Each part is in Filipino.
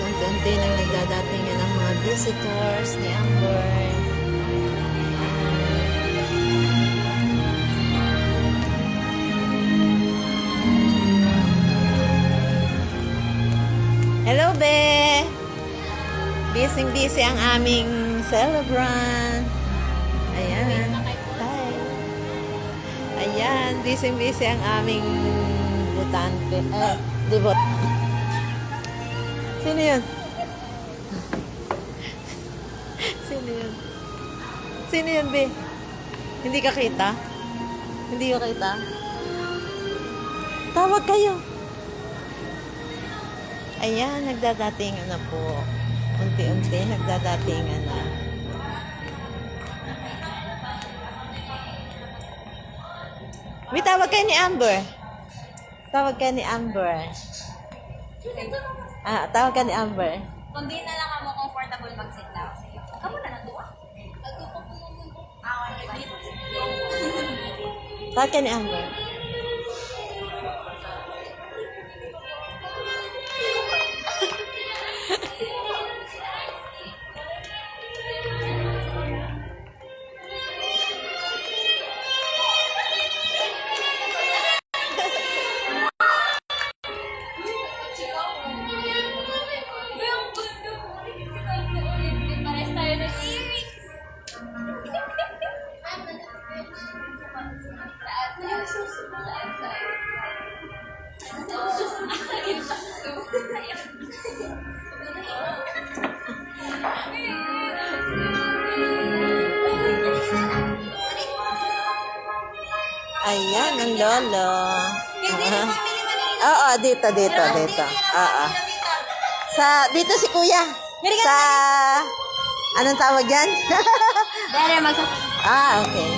unti-unti nang nagdadatingan ng mga visitors ni Amber. Hello, be! Busy ang aming celebrant. Ayan. Hi. Ayan, busy ang aming butante. Debut. Sino yun? Sino yun, be? Hindi ka kita? Hindi ka kita? Tawag kayo. Ayan, nagdadatingan na po. Unti-unti, nagdadatingan na. May tawag kayo ni Amber. Tawag kayo ni Amber. Tawag ka ni Amber. Kung di na lang ako comfortable mag-sit down. Kamu na natuwa? Tawag ka ni Amber. Pares tayo ng earrings. Ayan, ang lolo. Oo, dito. Oo. Dito si kuya. Sa, anong tawag yan? Dere, magsasabi. Okay.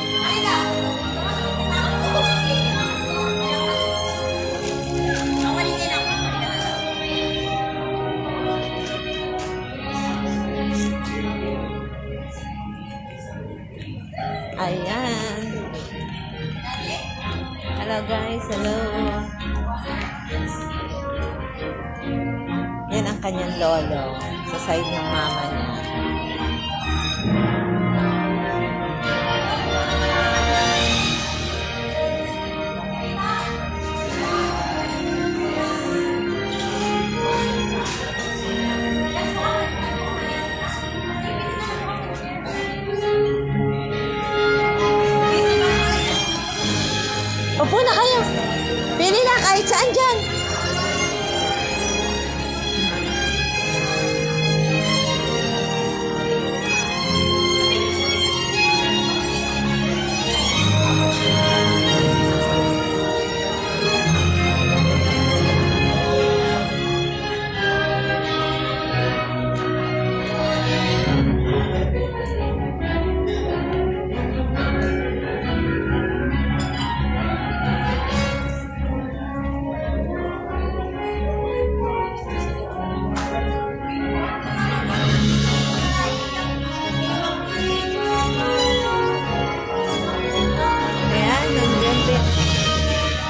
Ayan. Hello guys, hello. Yan ang kanyang lolo sa side ng mama niya. Upo na kayo. Pili na kahit saan dyan.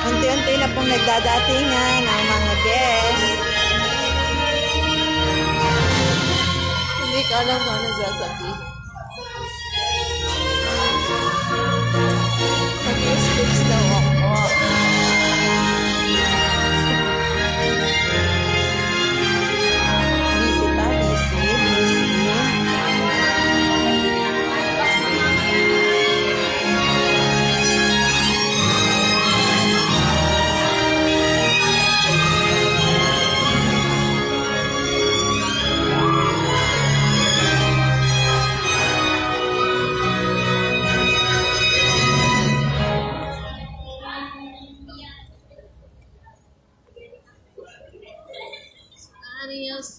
Unti-unti na pong nagdadatingan ang mga guests. Hindi ko alam kung ano sasabihin. Nag-speech daw ako. Busy pa, busy.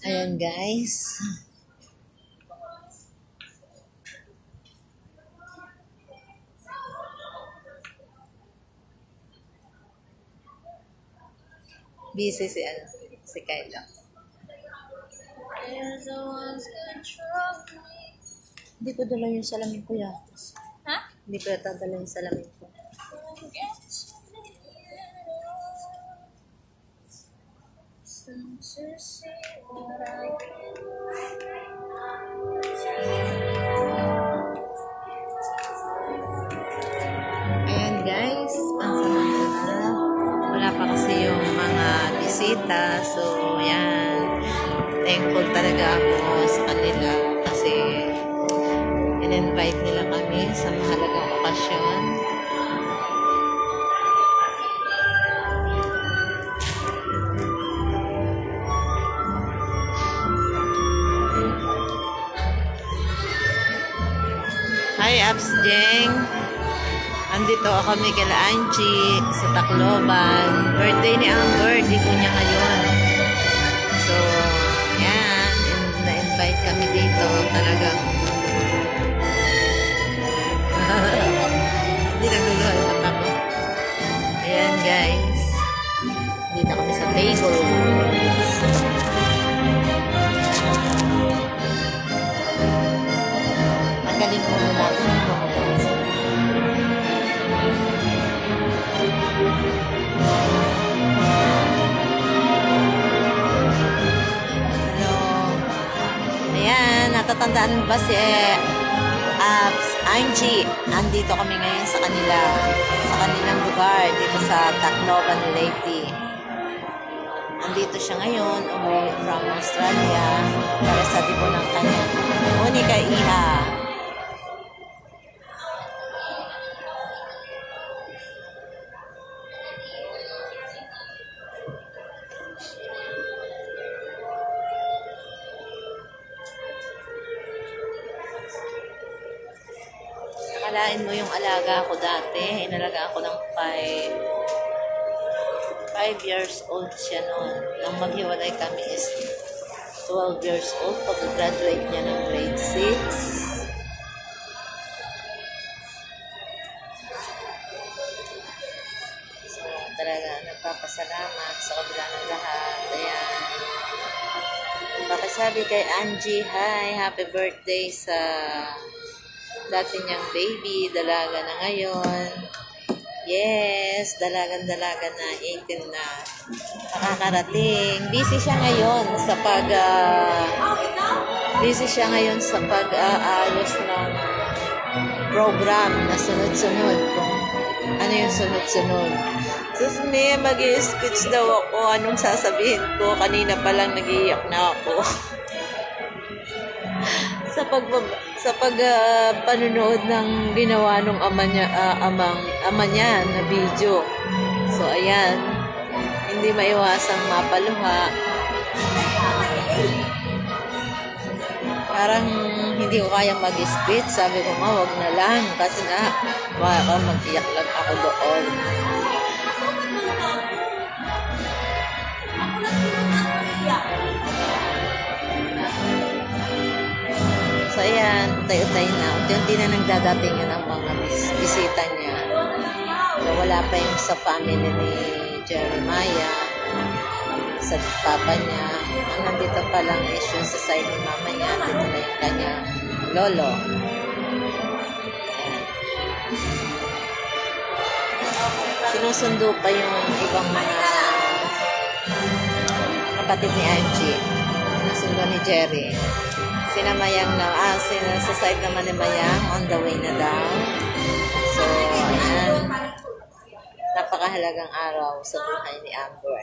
Ayan guys. Busy si Kyla. Hindi ko dala yung salamin ko ya. Ha? Hindi ko yata dala yung salamin ko. To see what I bisita. So, yan. Thankful talaga ako sa kanila kasi in-invite nila kami sa mahalagang okasyon. Hi, Abs Jeng. Andito kami kila Angie sa Tacloban. Birthday ni Amber, di ko niya ngayon. So, yan. Na-invite kami dito. Talagang hindi nagluluhan ang mata ko. Ayan, guys. Dito kami sa table. Magaling mo natin yung mga Hello. Ayan, natatandaan mo ba si Angie? Andito kami ngayon sa kanilang lugar, dito sa Tacloban, Leyte. Andito siya ngayon, umuwi from Australia para sa tipo ng kanyang unika iha. Akalain mo yung alaga ko dati. Inalaga ako ng 5 years old siya noon. Nang maghiwalay kami is 12 years old. Pag-graduate niya ng grade 6. So, talaga nagpapasalamat sa kabila ng lahat. Ayan. Pakisabi kay Angie, hi, happy birthday sa dati niyang baby, dalaga na ngayon. Yes, dalagan-dalaga na, 18 na. Nakakarating. Busy siya ngayon sa pag-aayos ng program na sunod-sunod. Kung ano yung sunod-sunod. Sus, may mag-i-speech daw ako. Anong sasabihin ko? Kanina pa lang nag-iiyak na ako. sa panunood ng ginawa nung ama niya na video. So ayan, hindi maiwasang mapaluha. Parang hindi ko kayang mag-speech. Sabi ko nga, wag na lang kasi nga baka mag-iyak lang ako doon. So, ayan, utay-utay na. Unti-unti na nagdadating ang mga bisita niya. So, wala pa yung sa family ni Jeremiah, sa papa niya. Ang nandito pa lang is yung sa side ni mama niya. Dito na yung kanyang lolo. Ayan. Sinusundo pa yung ibang mga kapatid ni Angie. Sinusundo ni Jerry. Sinamayang na, sa side naman ni Mayang, on the way na daw. So, ayan. Napakahalagang araw sa buhay ni Amber.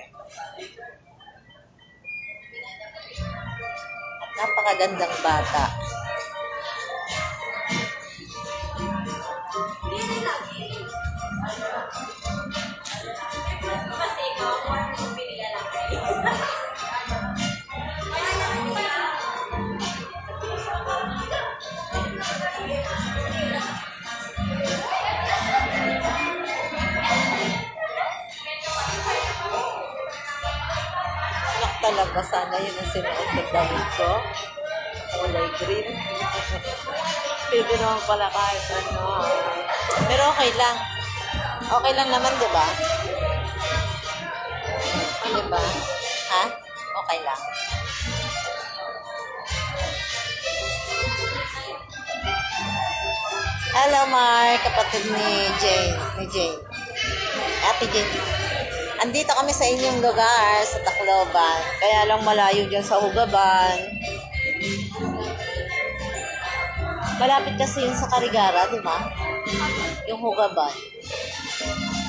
At napakagandang bata. Talaga sana yun ang sinuot ng damit ko. Kulay green. Pwede naman pala kahit ano. Pero okay lang. Okay lang naman, di ba? Di ba? Ha? Okay lang. Hello, Mark. Kapatid ni Jane. Ate Jane. Andito kami sa inyong lugar, sa Tacloban. Kaya lang malayo dyan sa Hugaban. Malapit kasi yun sa Carigara, di ba? Yung Hugaban.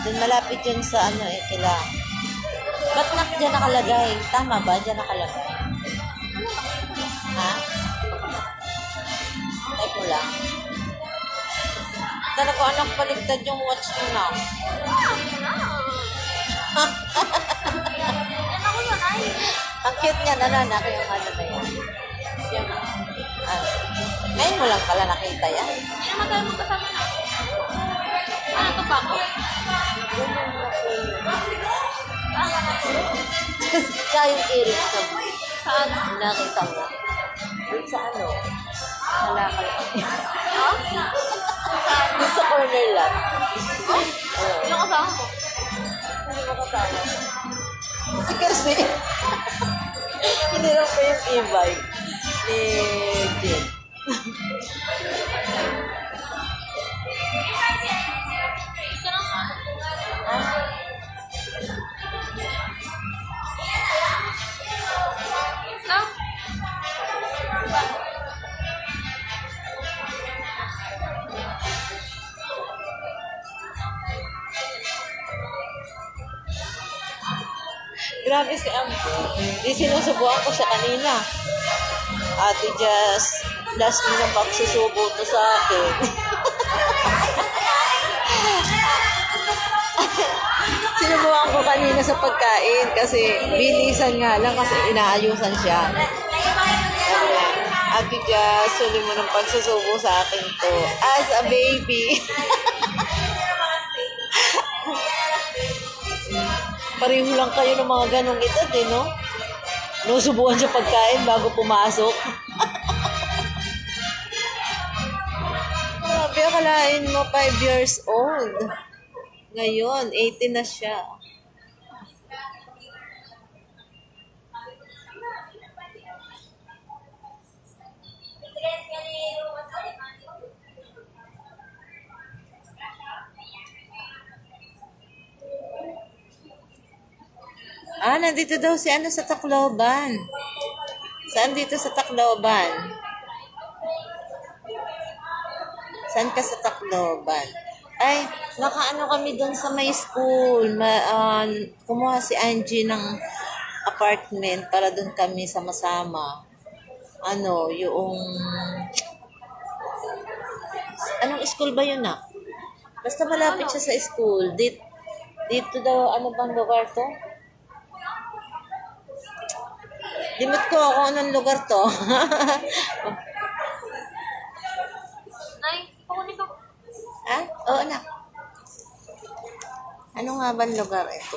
Dun malapit yun sa kila Ba't dyan nakalagay? Tama ba? Dyan nakalagay. Ha? Type mo lang. Talaga anak, paligtad yung watch mo na. Yan ako yun, ay. Ang cute niya, nanak yung ano na yan. Yung, ngayon mo lang pala nakita yan. Hindi naman tayo magkasama na. Ano to ba ako? Tsaka yung earrings na Saan? nakita mo. Doon sa ano? Malakal. Ha? Doon sa corner lang. Oh? Oo. Yung kasama ko. Hindi mo kasama. Si kasi, hinirap ko yung e-bike ni Jim. Ito lang ka. Lang? Grabe si Am. Di sinusubuan ko siya kanina. Ate Jess, last mo ng pagsusubo to sa akin. Sinubukan ko kanina sa pagkain kasi bilisan nga lang kasi inaayusan siya. Sabi niya, Ate Jess, huli mo ng pagsusubo sa akin to. As a baby. Pareho lang kayo ng mga ganong edad eh, no? Nusubukan siya pagkain bago pumasok. Grabe, akalain mo 5 years old. Ngayon, 18 na siya. Ah, nandito daw si ano sa Tacloban. Saan dito sa Tacloban? Saan ka sa Tacloban? Ay, nakaano kami doon sa may school. Kumuha si Angie ng apartment para doon kami sama-sama. Ano, yung... Anong school ba yun na? Basta malapit siya sa school. Dito daw, ano bang lugar to? Limit ko kung anong lugar to. Nay, pakunin ko. Ha? Oo, anak. Ano nga ba ang lugar ito?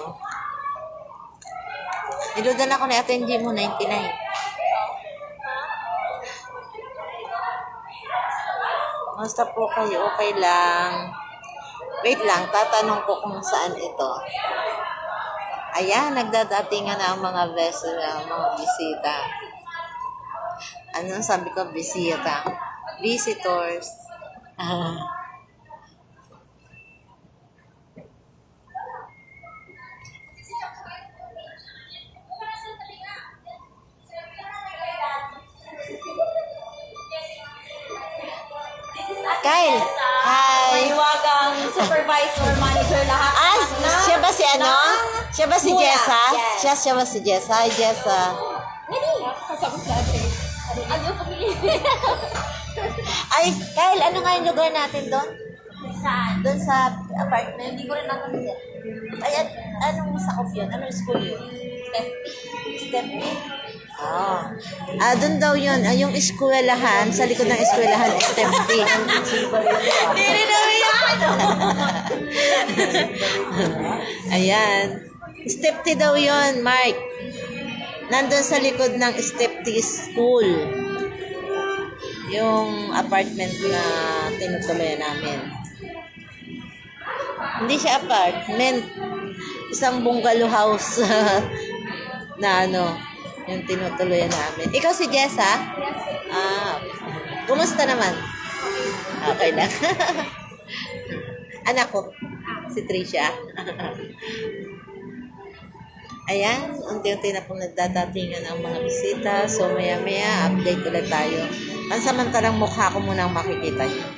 Niludan ako ni Ate Angie mo, 99. Basta po kayo, okay lang. Wait lang, tatanong ko kung saan ito. Ayan, nagdadatingan na ang mga vessel, mga bisita. Anong sabi ko? Bisita. Visitors. Kyle. Hi. Mahiwagang supervisor, manager, lahat. Ah, siya ba si ano? Siya ba si Mula, Jessa? yes. Siya ba si Jessa? Hi, Jessa. Hindi. Kasama sa atin. Ano pamilya? Ay, Kyle, ano nga yung lugar natin doon? Saan? Doon sa apartment? Hindi ko rin nakamili. Ay, anong sakop yun? Anong school yun? Step B? Ah. Doon daw yun. Yung eskwelahan, sa likod ng eskwelahan, Step B. Hindi na yan! Ayan. Step T daw yun, Mark. Nandun sa likod ng Step T School. Yung apartment na tinutuloy namin. Hindi siya apartment. Isang bungalow house na ano, yung tinutuloy namin. Ikaw si Jessa? Ah, kumusta naman? Okay lang. Anak ko, si Tricia. Ayan, unti-unti na pong nagdadatingan ang mga bisita. So, maya-maya, update ulit tayo. Pansamantalang mukha ko muna ang makikita niyo.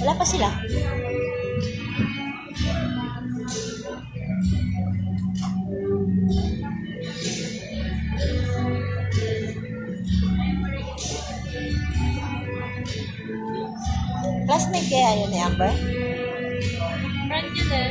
Wala pa sila. Classmate kaya yun ni Amber? Friend yun eh.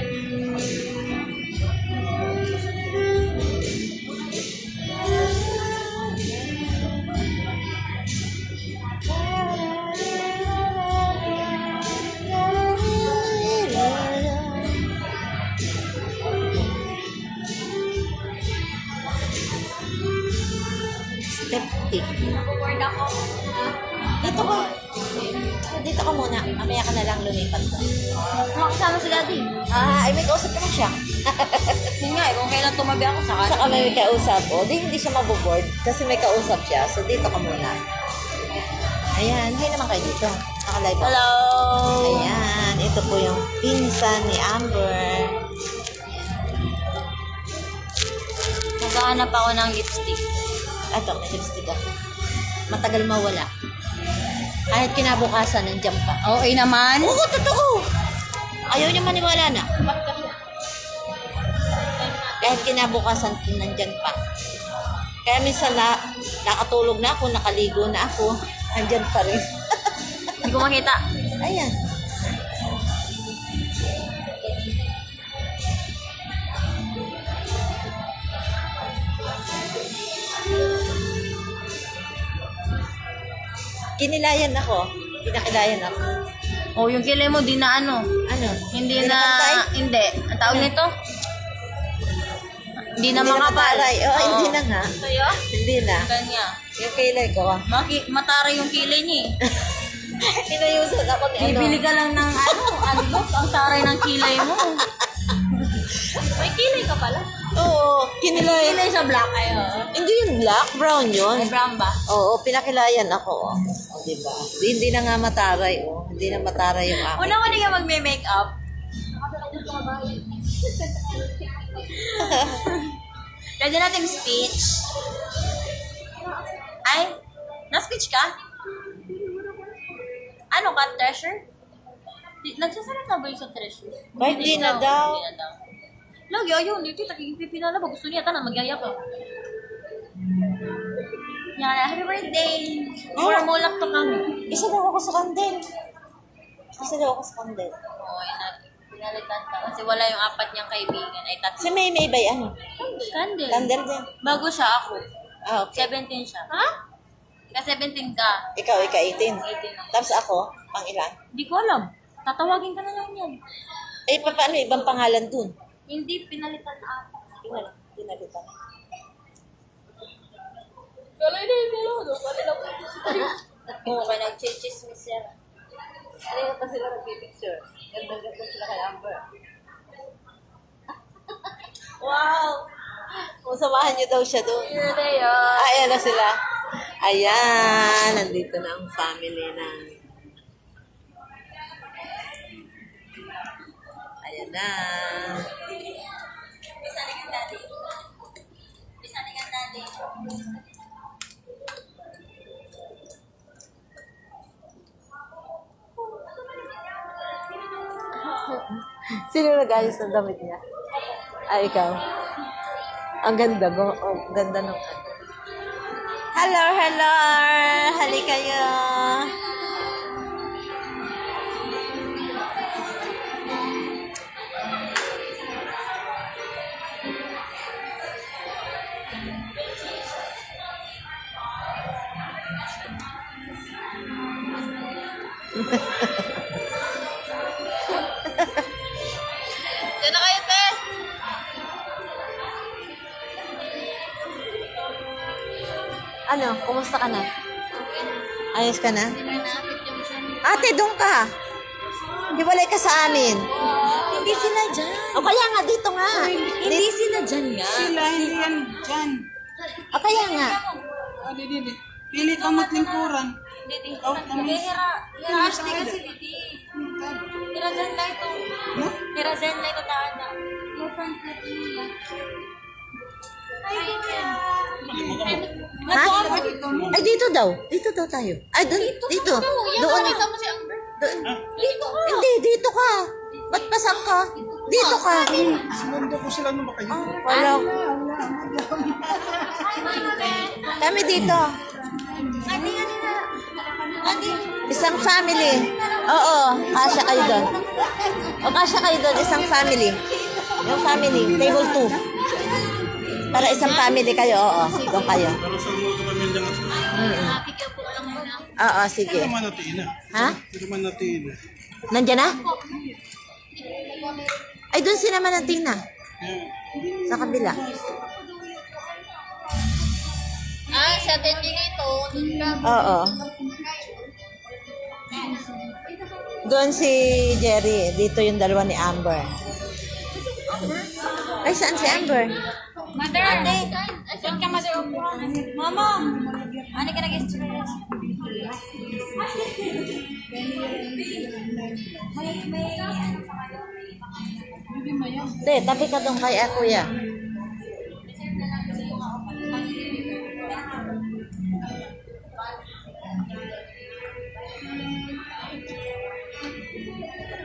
Step T. Naboboard ako. Dito ka. Dito ka muna. Mamaya ka na lang lumipat doon. Makasama si Daddy. Ay may kausap ka na siya. Yun nga eh, kung kailan tumabi ako sa Saka may kausap. O, hindi siya maboboard kasi may kausap siya. So, dito ka muna. Ayan. Hi naman kayo dito. Nakalive ako. Hello! Ayan. Ito po yung pinsan ni Amber. Naghahanap ako ng lipstick. Ito, may lipstick ako. Matagal mawala. Kahit kinabukasan, nandiyan pa. Okay naman. Oo, totoo. Ayaw niya maniwala na. Kahit kinabukasan, nandiyan pa. Kaya minsan nakatulog na ako, nakaligo na ako, nandiyan pa rin. Hindi ko makita. Ayan. Kinilayan ako. Pinakilayan ako. Oh, yung kilay mo, di na ano. Ano? Hindi nakantay? na, hindi. Ang tawag Ano? nito? Hindi na Hindi na makapal. mataray. Oo, hindi na nga. Sa'yo? Hindi na. Kanya. Yung kilay ko. Mataray yung kilay niya eh. Inayusan ako ni ano. Bibili ka lang ng ano, ang taray ng kilay mo. May kilay ka pala. Oo, kinilayan. Kilay sa black ay Hindi yung black, brown yun. May brown ba? Oo, pinakilayan ako. O, diba? Hindi na nga mataray, oh. Hindi na mataray yung akin. Una ko hindi ka magme-makeup. Pwede natin speech. Ay, na-speech ka? Ano ka, treasure? Nagsasalita ba yung sa treasure? Bakit di na daw? Hindi na daw. Lagi, ayun, dito, tagigipipina na ba? Gusto niya, tanang, magyaya ka. Yan, happy birthday! Mura mo lang to kami. Isa daw ako sa kandel. Isa daw ako sa kandel. Oo, pinalitan ka. Kasi wala yung apat niyang kaibigan. Ay, tatlo. Si May ba ano? Candle. Kandel din. Bago siya ako. Ah, okay. 17 siya. Ha? Ka-17 ka. Ikaw, 18. 18 ako. Tapos ako, pang ilan? Hindi ko alam. Tatawagin ka na lang yan. Eh, paano ibang pangalan dun? Hindi, pinalitan ata. Pinalitan. Kalay na yung dalawa. Kalay na po. Oo, kaya nag-chismis yan. Kanina pa sila nag-picture. Ganda-ganda sila kay Amber. Wow! Kung samahan niyo daw siya doon. Here they are. Ayan na sila. Ayan, nandito na ang family na. Ayan na. Bisa dengan daddy. Bisa dengan daddy. Sino nag-ayos ng damit niya? Ay, ikaw. Ang ganda. Ang ganda ng... Hello, hello! Hali kayo! Diyan na kayo, te! Ano? Kumusta ka na? Ayos ka na? Napit yung siya. Ate, doon ka! Hiwalay ka sa amin. Hindi sila dyan. O kaya nga, dito nga. Hindi sila dyan nga. Sila, hindi yan dyan. O kaya nga. Didi. Pili ka matlingkuran. Didi. Oh, tamis. Hira-hira kasi didi. Hira-zen na ito. Hira-zen na ito taada. Your friends na ito. Hi, kuya. Ha? Bakit ikaw Ay, dito daw. Dito daw tayo. Ay, doon. Dito. Doon. Nakita mo si Amber? Dito ka. Hindi, dito ka. Ba't pasak ka? Dito ka. Sinundo ko sila nung makayo. Wala. Kami dito. Isang family. Oo, kasya kayo doon. O, kasya kayo doon, isang family. Yung family, table 2. Para isang family kayo, oo. Doon kayo. Pero sa mga pamilya nga. Pikiw po lang muna. Oo, sige. Pero man natin na. Ha? Pero man natin na. Nandyan na? Ay, doon si naman ang Tina. Sa kabila. Sa attending ito, doon ka. Oo. Doon si Jerry. Dito yung dalawa ni Amber. Ay, saan si Amber? Mother! Ate! Saan ka, mother? Mama! Ano ka nag-guest? Te, tabi ka doon kay kuya.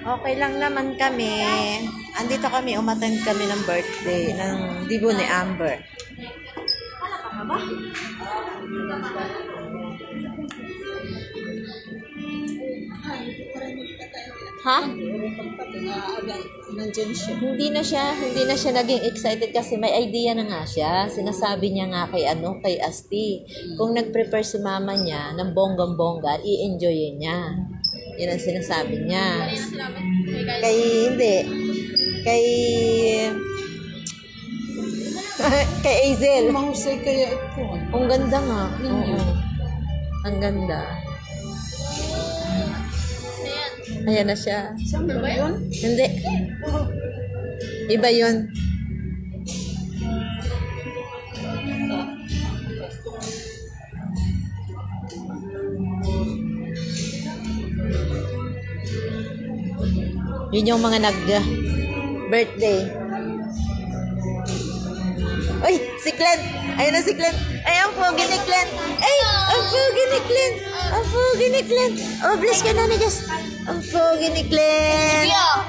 Okay lang naman kami. Andito kami, umattend kami ng birthday ng dibo ni Amber. Ha? Nandyan siya. Hindi na siya naging excited kasi may idea na nga siya. Sinasabi niya nga kay Asti. Kung nag-prepare si mama niya ng bonggang-bongga, i-enjoyin niya. Yan ang sinasabi niya. Kay Azel. Mahusay kaya ito. Ang ganda nga. Oo. Ang ganda. Ayan na siya. Saan ba yun? Hindi. Iba yun. Yun yung mga nag-birthday. Uy, si Glenn! Ayun na si Glenn! Ay, ang pogi ni Glenn! Ay, ang pogi ni Glenn! Ang pogi ni Glenn! Oh, bless ka na ni Jess! Ang pogi ni Glenn! Kuya!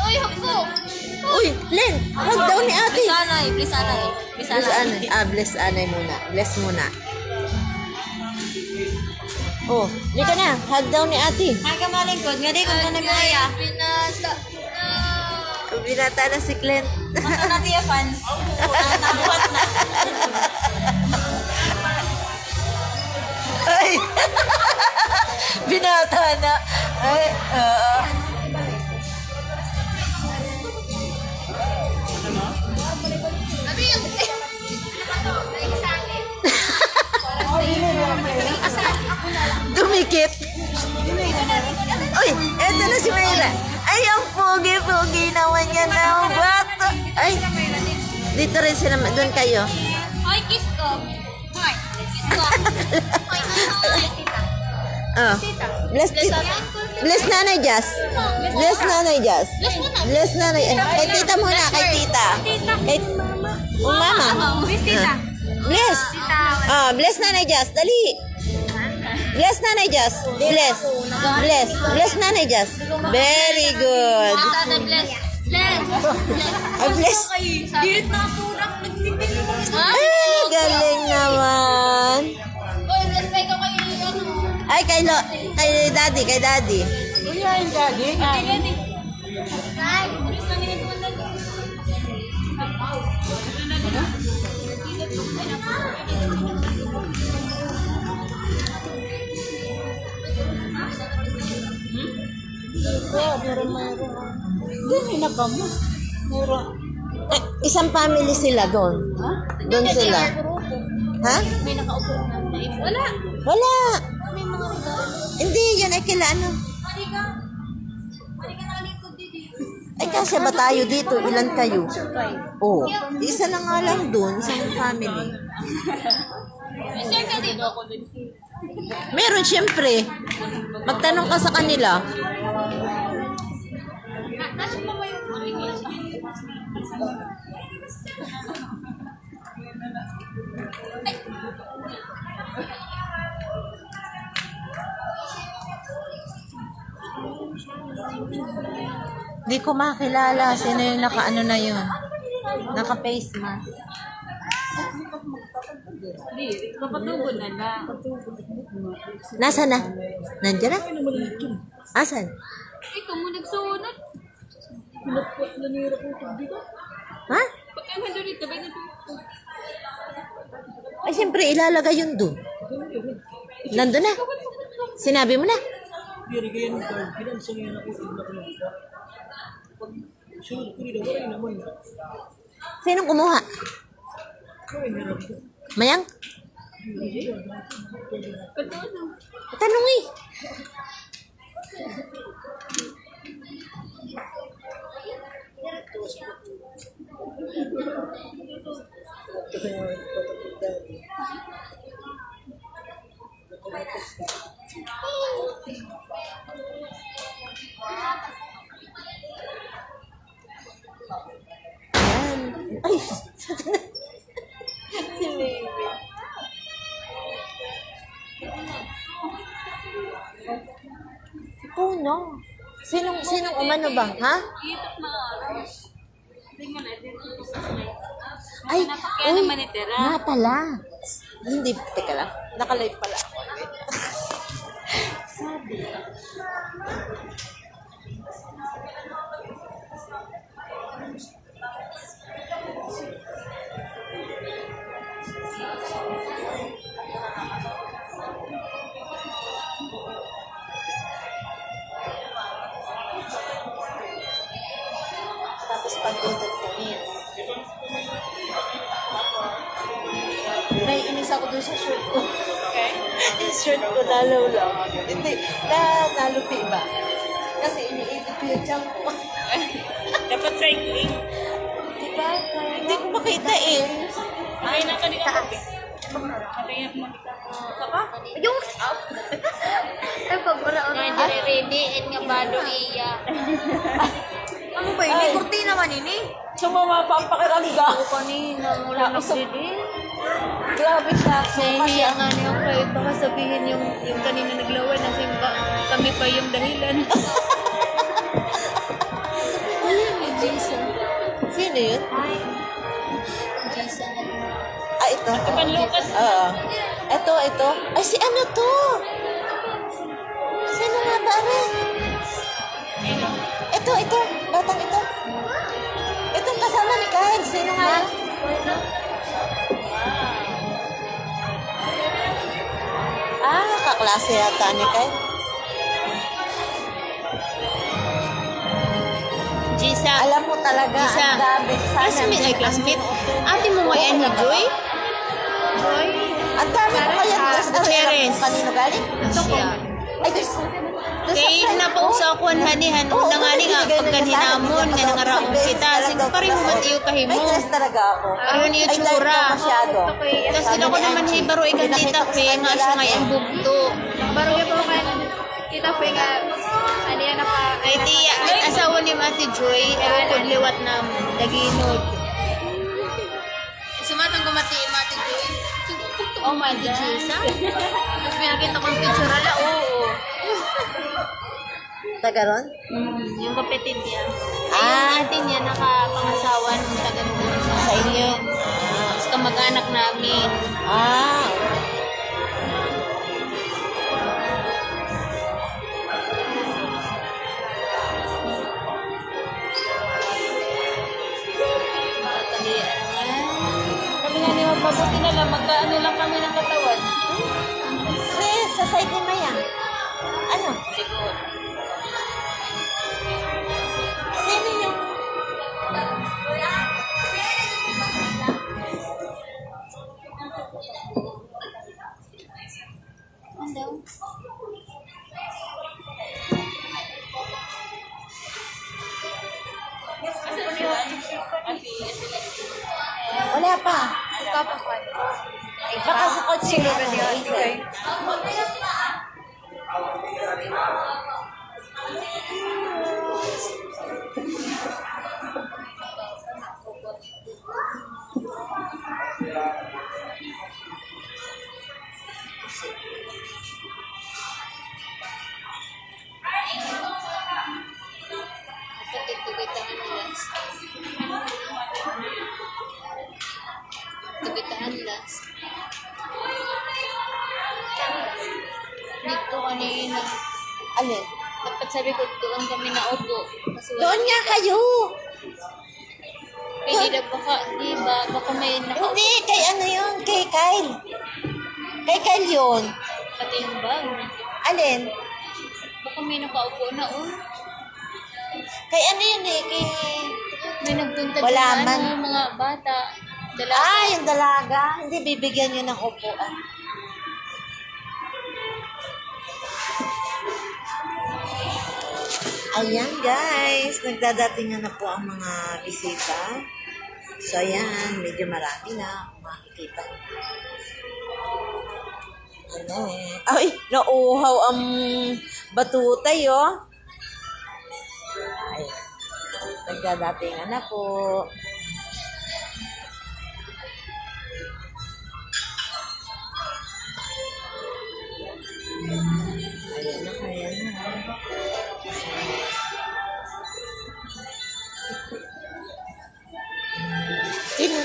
Uy, hapso! Uy, Glenn! Hug daw ni ate! Please, anay. Please, anay. Please, Bless anay. anay. Bless anay muna. Bless muna. Oh, di ka na. Hug daw ni ate. Ay, kamalingkod. Nga di ko na nagmaya. Pinasa. Binata na si Glenn. Mata natin yung fans. Nabuhat na. Ay! Binata na. Ay, oo. Ano yung... Dumikit. Uy, eto na si Mayra. Ay, ang pogi-pogi naman yan ng bata. Ay, dito rin sila. Doon kayo. Ay, kiss ko. Ay, kiss ko. Ay, tita. Oh. Bless, bless Nanay Jazz. Bless Nanay Jazz. Bless Nanay. Kay tita muna, kay tita. Kay mama. Miss tita. Bless. Ah, bless Nanay Jazz. Dali. Bless Nanay Jazz. Bless. Bless. Bless Nanay Jazz. Very good. Sana bless. Bless. Ah, bless. Girit na purak. Nagtitin mo. Ay, galing naman. Oy, bless pa ikaw kayo yung ano. Ay, kay daddy, kay daddy. Kuya yung daddy. Ay, bless na nila tuwan na. Meron. Doon na ka mo. Meron. Eh, isang family sila doon. Doon sila. Ha? May nakaupo na. Wala. Wala. May mga regalo. Hindi, yan ay kila ano. Halika. Halika na likod dito. Ay, kasya ba tayo dito? Ilan kayo? Oo. Isa na nga lang doon, isang family. Sir ka dito. Meron, syempre. Magtanong ka sa kanila. Nasaan pa ba yung Hindi ko makilala. Sino yung naka-ano na yun? Naka-face mask. Hindi, kapatubo na lang. Nasaan na? Nandiyan na? Asan? Ikaw mo nagsunod. Ha? Pag ang hando dito, ba nito? Ay, siyempre, ilalagay yun doon. Nandun na. Sinabi mo na. Sinong kumuha? Mayang? Tanong eh. Yan. Ay, si Baby. Puno. Sinong umano ba? Ha? Itot na oras. Tingnan natin ito sa slide. Ay, Kaya uy, naman itira. nga pala. Hindi, teka lang. Nakalive pala ako. Tapos pagtutod kami. Naiinis ako doon sa shirt ko. Okay. Yung shirt ko nalaw lang. Hindi, nalupi ba? Kasi iniidip ko yung junk ko. Dapat cycling. Diba? Hindi ko makita eh. Ay, nakalit ka. Kaya makita. Saka? Yung... Ay, Nga dire-ready and nga balo iya. Ano ba yun? May kurtina man ini. Sumama pa ang pakiramdam. Kanina, wala na sili. Grabe siya. Nahihiya nga niya ako kahit baka sabihin yung kanina naglawan na kami pa yung dahilan. Ayun, yung Jason. Sino yun? Jason. Ah, ito. Pan Lucas. Oo. Ito. Ay, si ano to? Sino nga ba rin? Ito. Batang ito. Itong kasama ni Kyle. Sino nga yun? Ah, kaklase yata ni Kyle. Jisa. Alam mo talaga, Isa. ang dami. Classmate. Ate mo ngayon ni Joy? Joy? Ang dami ko kaya Gutierrez. Kanino galing? Siya. Ay, Diyos. Kaya napausa ko hanihan mo na nga ni nga pagkaninamon nga nangaraong kita. Sige pa rin mo matiyo kahimo. May dress talaga ako. Ayun yung Ay, tsura. like ko masyado. Tapos sila ko naman si Baro ikan tita Fe nga siya ngayon bugto. Baro yung po kan. Kita po nga. Ano yan na pa. Kay tiya, at asawa ni Ate Joy, ewan ko liwat na daginod. Sumatang kumati yung Ate Joy. Oh my God. Tapos pinakita kong picture ala, oo. Tagaron? Yung kapatid niya. Ah. Yung ate niya nakapangasawa ng taga-doon Sa inyo? Tapos kamag-anak namin. Ah. Matalian naman. Kami nga niya mabuti na lang, magkaano lang kami ng katawan. Sa side ni Maya. Ano? Siguro. Sino yung... Ano? Wala pa. Baka sa kotse na Kapatid kami nag... Alin? Dapat sabi ko, doon kami naupo. Kasi wala Doon nga kayo. Pwede na baka, di ba? Baka may nakaupo. Hindi, kay ano yun? Kay Kyle. Kay Kyle yun. Pati yung bag. Alin? Baka may nakaupo na, oh. Kay ano yun eh? Kay... May nagpunta Wala dyan, man. mga bata. Dalaga. Ah, yung dalaga. Hindi, bibigyan nyo ng upuan. Ayan guys, nagdadating na po ang mga bisita. So ayan, medyo marami na kung makikita. Ano eh. Ay, nauuhaw ang batutay oh. Ay, nagdadating na po. Ayan na, ayan na. Sino?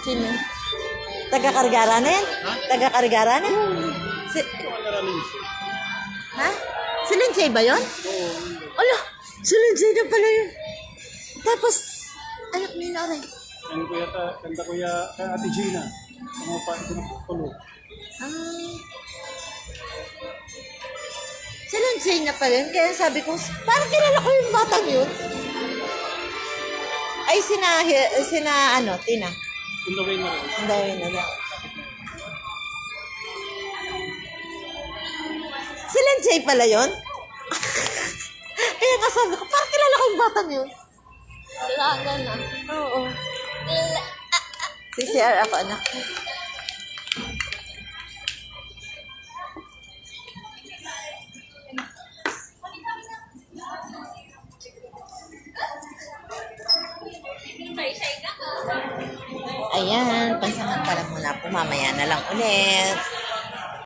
Sino? Taga-Kargara na yan? Taga-Kargara na? Si... Ha? Si Lindsay ba yun? Oo. Ala, si Lindsay na pala yun. Tapos, anak ni Nanay. Ang kuya kanta kuya kay Ate Gina. Ano pa ito na pulo. Ah. Si Lindsay na pala yun. Kaya sabi ko, parang kilala ko yung batang yun. Ay, sina ano, Tina. On the way na rin. Ang dawin na lang. Si Lindsay pala yun? Kaya kasabi ko, parang kilala ko yung batang yun. Dalaga na. Oo. CCR ako, anak. Ayan, pansamantala muna po. Mamaya na lang ulit.